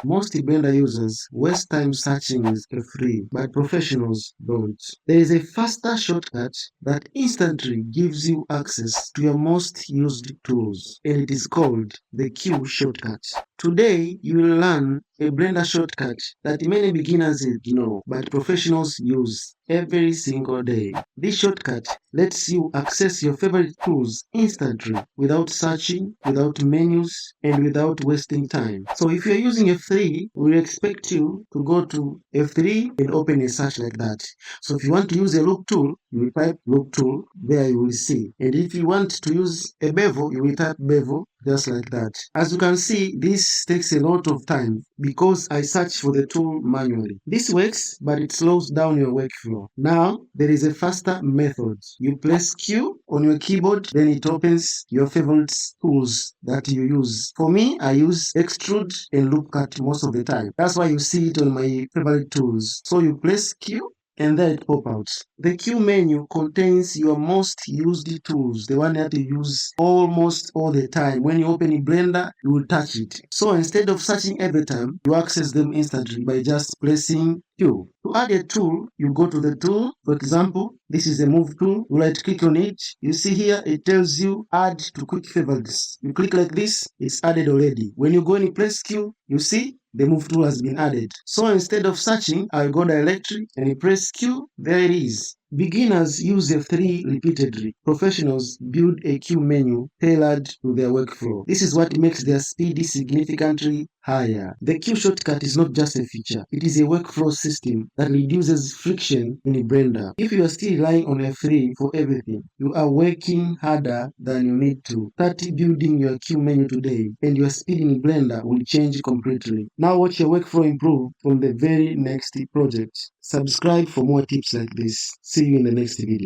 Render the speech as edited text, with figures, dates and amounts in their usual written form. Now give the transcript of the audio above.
Most Blender users waste time searching with F3, but professionals don't. There is a faster shortcut that instantly gives you access to your most used tools, and it is called the Q shortcut. Today, you will learn a Blender shortcut that many beginners ignore, but professionals use every single day. This shortcut lets you access your favorite tools instantly without searching, without menus, and without wasting time. So if you're using F3, we expect you to go to F3 and open a search like that. So if you want to use a loop tool, you will type loop tool, there you will see. And if you want to use a bevel, you will type bevel, just like that. As you can see, this takes a lot of time because I search for the tool manually. This works, but it slows down your workflow. Now, there is a faster method. You press Q on your keyboard, then it opens your favorite tools that you use. For me, I use extrude and loop cut most of the time. That's why you see it on my favorite tools. So you press Q, and then it pop out. The Q menu contains your most used tools, the one that you use almost all the time. When you open a Blender, you will touch it. So instead of searching every time, you access them instantly by just pressing Q. To add a tool, you go to the tool. For example, this is a move tool. You right click on it. You see here, it tells you add to quick favorites. You click like this, it's added already. When you go and press Q, you see the move tool has been added. So instead of searching, I'll go directly and press Q. There it is. Beginners use F3 repeatedly. Professionals build a Q menu tailored to their workflow. This is what makes their speed significantly higher. The Q shortcut is not just a feature, it is a workflow system that reduces friction in Blender. If you are still relying on F3 for everything, you are working harder than you need to. Start building your Q menu today, and your speed in Blender will change completely. Now watch your workflow improve from the very next project. Subscribe for more tips like this. See you in the next video.